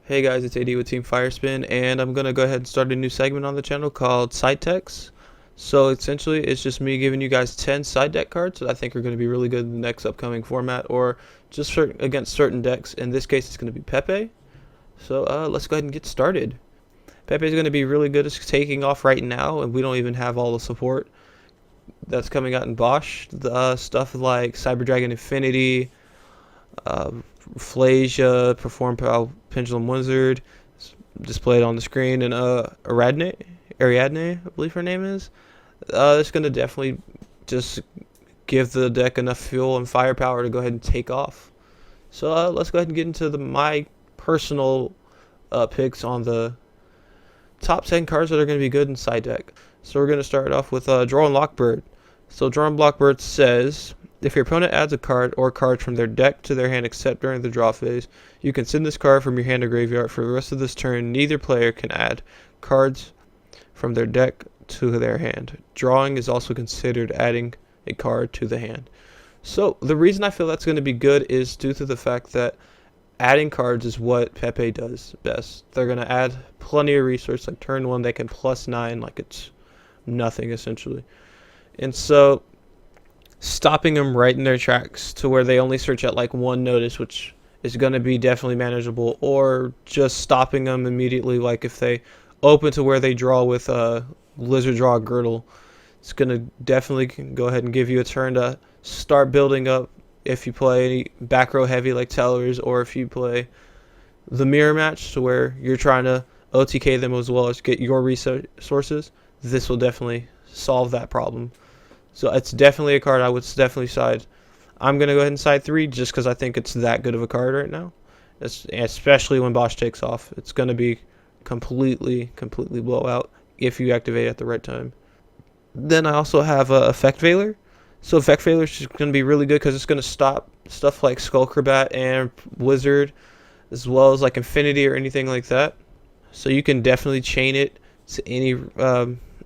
Hey guys, it's AD with Team Firespin, and I'm gonna go ahead and start a new segment on the channel called Side Decks. So essentially, it's just me giving you guys 10 side deck cards that I think are going to be really good in the next upcoming format, or just against certain decks. In this case, it's going to be PePe. So let's go ahead and get started. PePe is going to be really good at taking off right now, and we don't even have all the support that's coming out in Bosch. The stuff like Cyber Dragon Infinity, Flasia, Perform Pendulum Wizard, displayed on the screen, and Ariadne, I believe her name is. It's going to definitely just give the deck enough fuel and firepower to go ahead and take off. So let's go ahead and get into my personal picks on the top 10 cards that are going to be good in side deck. So we're going to start off with Drawing Lockport. So Drawing Lockport says, if your opponent adds a card or cards from their deck to their hand except during the draw phase, you can send this card from your hand to graveyard. For the rest of this turn, neither player can add cards from their deck to their hand. Drawing is also considered adding a card to the hand. So the reason I feel that's going to be good is due to the fact that adding cards is what PePe does best. They're going to add plenty of resource. Like turn 1, they can +9 like it's nothing essentially. And so stopping them right in their tracks to where they only search at like one notice, which is going to be definitely manageable, or just stopping them immediately, like if they open to where they draw with Lizard Draw Girdle, it's going to definitely go ahead and give you a turn to start building up if you play any back row heavy like Tellers, or if you play the mirror match to where you're trying to OTK them as well as get your resources. This will definitely solve that problem. So it's definitely a card I would definitely side. I'm going to go ahead and side 3 just because I think it's that good of a card right now. Especially when Bosch takes off. It's going to be completely blowout if you activate at the right time. Then I also have Effect Veiler. So Effect Veiler is just going to be really good because it's going to stop stuff like Skullcrabat and Wizard, as well as like Infinity or anything like that. So you can definitely chain it to any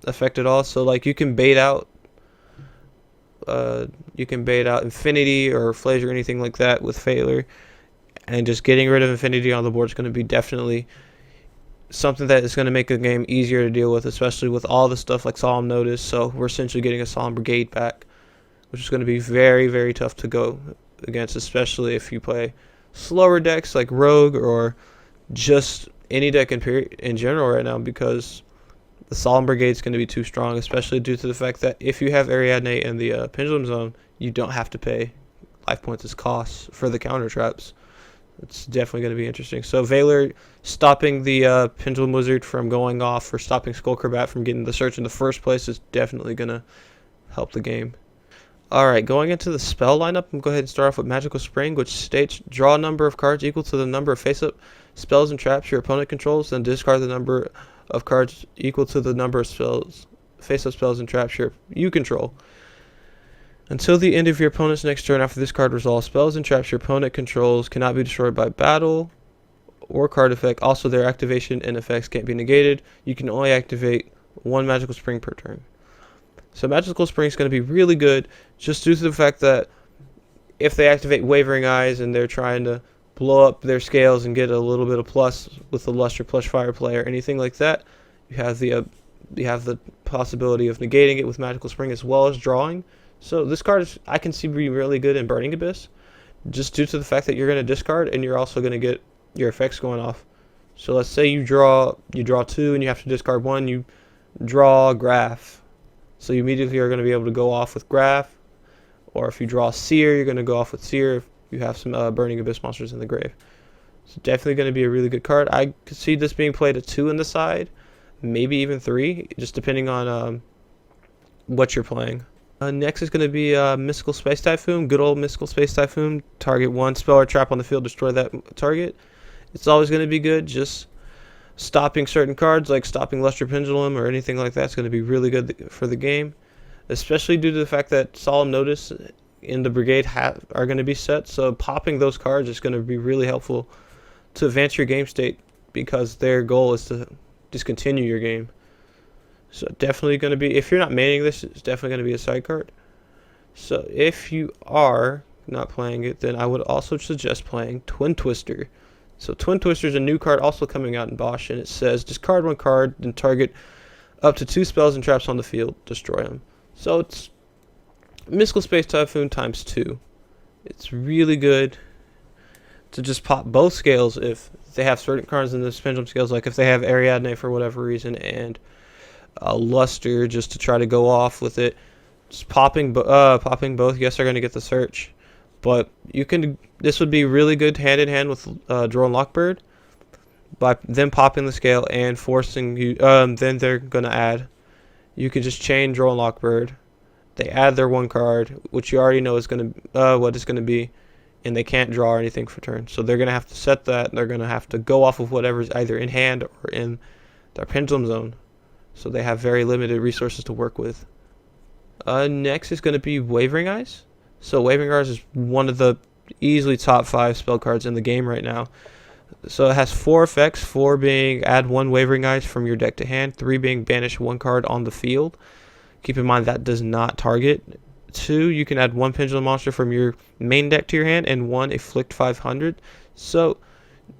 effect at all. So like you can bait out Infinity or Flash or anything like that with Veiler, and just getting rid of Infinity on the board is going to be definitely something that is going to make the game easier to deal with, especially with all the stuff like Solemn Notice. So we're essentially getting a Solemn Brigade back, which is going to be very tough to go against, especially if you play slower decks like Rogue or just any deck in general right now, because the Solemn Brigade is going to be too strong, especially due to the fact that if you have Ariadne in the Pendulum Zone, you don't have to pay life points as costs for the counter traps. It's definitely going to be interesting. So Veiler stopping the Pendulum Wizard from going off, or stopping Skullcrabat from getting the search in the first place, is definitely going to help the game. Alright, going into the spell lineup, I'm going to go ahead and start off with Magical Spring, which states, draw a number of cards equal to the number of face-up spells and traps your opponent controls, then discard the number of cards equal to the number of face-up spells and traps you control. Until the end of your opponent's next turn after this card resolves, spells and traps your opponent controls cannot be destroyed by battle or card effect. Also, their activation and effects can't be negated. You can only activate one Magical Spring per turn. So Magical Spring is going to be really good just due to the fact that if they activate Wavering Eyes and they're trying to blow up their scales and get a little bit of plus with the Luster Plush Fire play or anything like that, you have the possibility of negating it with Magical Spring as well as drawing. So this card I can see being really good in Burning Abyss, just due to the fact that you're going to discard and you're also going to get your effects going off. So let's say you draw 2 and you have to discard 1, you draw Graph. So you immediately are going to be able to go off with Graph, or if you draw Seer, you're going to go off with Seer if you have some Burning Abyss monsters in the grave. It's definitely going to be a really good card. I could see this being played at 2 in the side, maybe even 3, just depending on what you're playing. Next is going to be Mystical Space Typhoon. Good old Mystical Space Typhoon. Target 1 spell or trap on the field, destroy that target. It's always going to be good. Just stopping certain cards like stopping Luster Pendulum or anything like that is going to be really good for the game, especially due to the fact that Solemn Notice in the Brigade are going to be set. So popping those cards is going to be really helpful to advance your game state, because their goal is to discontinue your game. So definitely going to be, if you're not maining this, it's definitely going to be a side card. So if you are not playing it, then I would also suggest playing Twin Twister. So Twin Twister is a new card also coming out in Bosch, and it says discard one card, then target up to 2 spells and traps on the field, destroy them. So it's Mystical Space Typhoon times 2. It's really good to just pop both scales if they have certain cards in the pendulum scales, like if they have Ariadne for whatever reason and Luster just to try to go off with it. Just popping both. Yes, they're going to get the search, but you can. This would be really good hand in hand with Drone Lockbird by them popping the scale and forcing you. Then they're going to add. You can just chain Drone Lockbird. They add their one card, which you already know is going to what it's going to be, and they can't draw anything for turn. So they're going to have to set that. And they're going to have to go off of whatever's either in hand or in their pendulum zone. So they have very limited resources to work with. Next is going to be Wavering Eyes. So Wavering Eyes is one of the easily top 5 spell cards in the game right now. So it has 4 effects, 4 being add 1 Wavering Eyes from your deck to hand, 3 being banish 1 card on the field. Keep in mind that does not target. 2, you can add 1 Pendulum Monster from your main deck to your hand, and 1 Afflict 500. So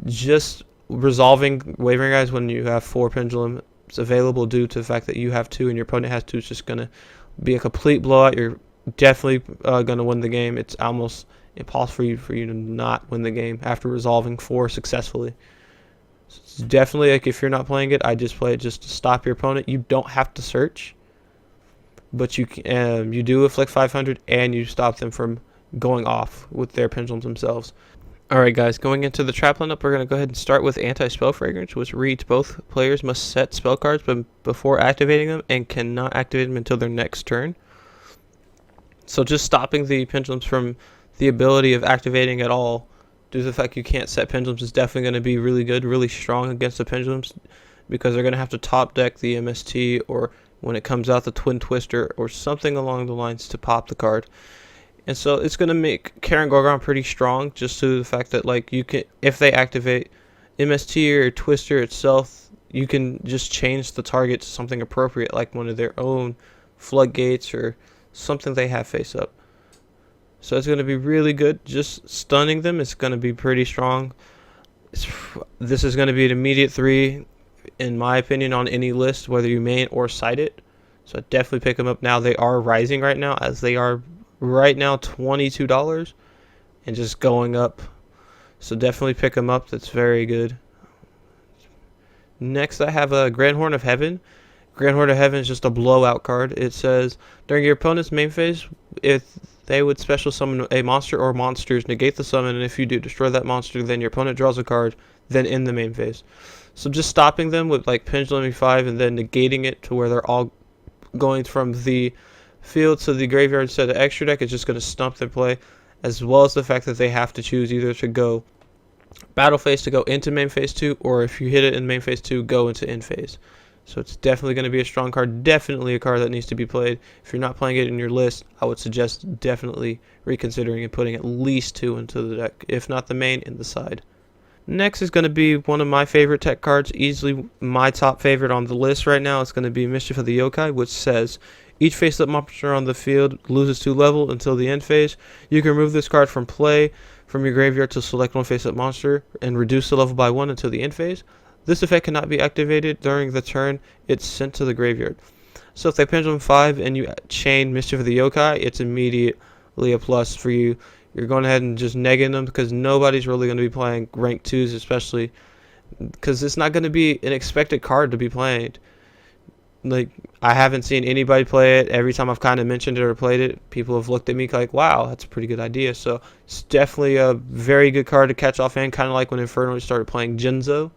just resolving Wavering Eyes when you have 4 Pendulum available due to the fact that you have 2 and your opponent has 2 is just going to be a complete blowout. You're definitely going to win the game. It's almost impossible for you to not win the game after resolving 4 successfully. So it's definitely, like, if you're not playing it, I just play it just to stop your opponent. You don't have to search, but you do afflict 500 and you stop them from going off with their pendulums themselves. Alright guys, going into the trap lineup, we're going to go ahead and start with AntiSpell Fragrance, which reads both players must set spell cards before activating them and cannot activate them until their next turn. So just stopping the pendulums from the ability of activating at all due to the fact you can't set pendulums is definitely going to be really good, really strong against the pendulums, because they're going to have to top deck the MST, or when it comes out the Twin Twister or something along the lines to pop the card. And so it's going to make Karen Gorgon pretty strong, just to the fact that, like, you can, if they activate MST or Twister itself, you can just change the target to something appropriate, like one of their own floodgates or something they have face up. So it's going to be really good. Just stunning them is going to be pretty strong. This is going to be an immediate 3, in my opinion, on any list, whether you main or side it. So definitely pick them up now. They are rising right now, as they are right now $22 and just going up. So definitely pick them up. That's very good. Next I have a Grand Horn of Heaven. Grand Horn of Heaven is just a blowout card. It says during your opponent's main phase, if they would special summon a monster or monsters, negate the summon, and if you do, destroy that monster, then your opponent draws a card, then in the main phase. So just stopping them with like Pendulum 5 and then negating it to where they're all going from the field to the graveyard instead of extra deck is just going to stump their play, as well as the fact that they have to choose either to go battle phase to go into main phase 2, or if you hit it in main phase 2, go into end phase. So it's definitely going to be a strong card, definitely a card that needs to be played. If you're not playing it in your list, I would suggest definitely reconsidering and putting at least 2 into the deck, if not the main, in the side. Next is going to be one of my favorite tech cards, easily my top favorite on the list right now. It's going to be Mischief of the Yokai, which says each face-up monster on the field loses 2 level until the end phase. You can remove this card from play from your graveyard to select one face-up monster and reduce the level by 1 until the end phase. This effect cannot be activated during the turn it's sent to the graveyard. So if they Pendulum 5 and you chain Mischief of the Yokai, it's immediately a plus for you. You're going ahead and just negging them, because nobody's really going to be playing rank 2s, especially because it's not going to be an expected card to be played. Like, I haven't seen anybody play it. Every time I've kind of mentioned it or played it, people have looked at me like, wow, that's a pretty good idea. So it's definitely a very good card to catch off hand, kind of like when Inferno started playing Genzo.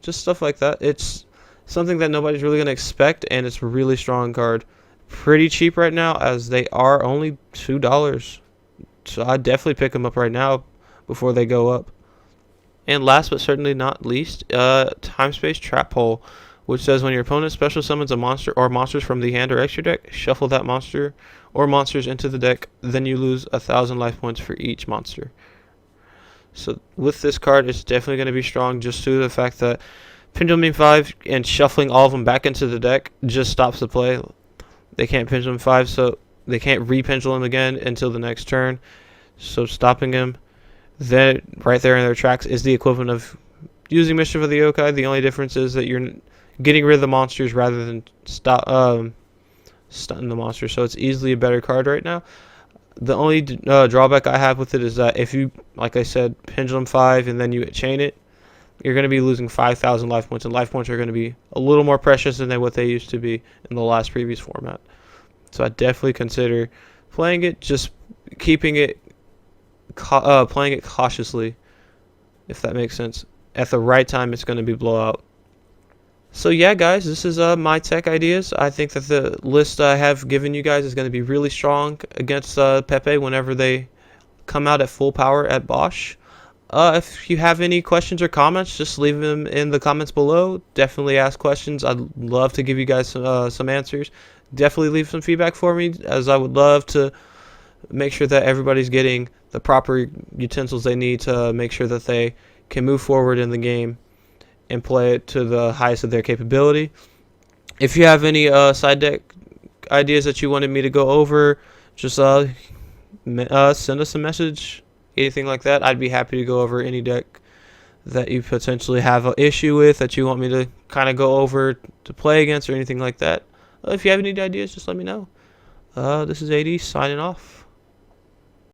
Just stuff like that. It's something that nobody's really going to expect, and it's a really strong card. Pretty cheap right now, as they are only $2. So I'd definitely pick them up right now before they go up. And last but certainly not least, Timespace Trap, which says when your opponent special summons a monster or monsters from the hand or extra deck, shuffle that monster or monsters into the deck, then you lose 1,000 life points for each monster. So with this card, it's definitely going to be strong, just due to the fact that Pendulum 5 and shuffling all of them back into the deck just stops the play. They can't Pendulum 5, so they can't re-pendulum again until the next turn. So stopping him, that right there in their tracks is the equivalent of using Mischief of the Yokai. The only difference is that you're getting rid of the monsters rather than stunning the monster. So it's easily a better card right now. The only drawback I have with it is that if you, like I said, Pendulum 5 and then you chain it, you're going to be losing 5,000 life points, and life points are going to be a little more precious than what they used to be in the last previous format. So I definitely consider playing it, just keeping it, playing it cautiously, if that makes sense. At the right time, it's going to be blowout. So yeah, guys, this is my tech ideas. I think that the list I have given you guys is going to be really strong against PePe whenever they come out at full power at Bosch. If you have any questions or comments, just leave them in the comments below. Definitely ask questions. I'd love to give you guys some answers. Definitely leave some feedback for me, as I would love to make sure that everybody's getting the proper utensils they need to make sure that they can move forward in the game and play it to the highest of their capability. If you have any side deck ideas that you wanted me to go over, just send us a message, anything like that. I'd be happy to go over any deck that you potentially have an issue with that you want me to kind of go over to play against or anything like that. If you have any ideas, just let me know. This is AD signing off.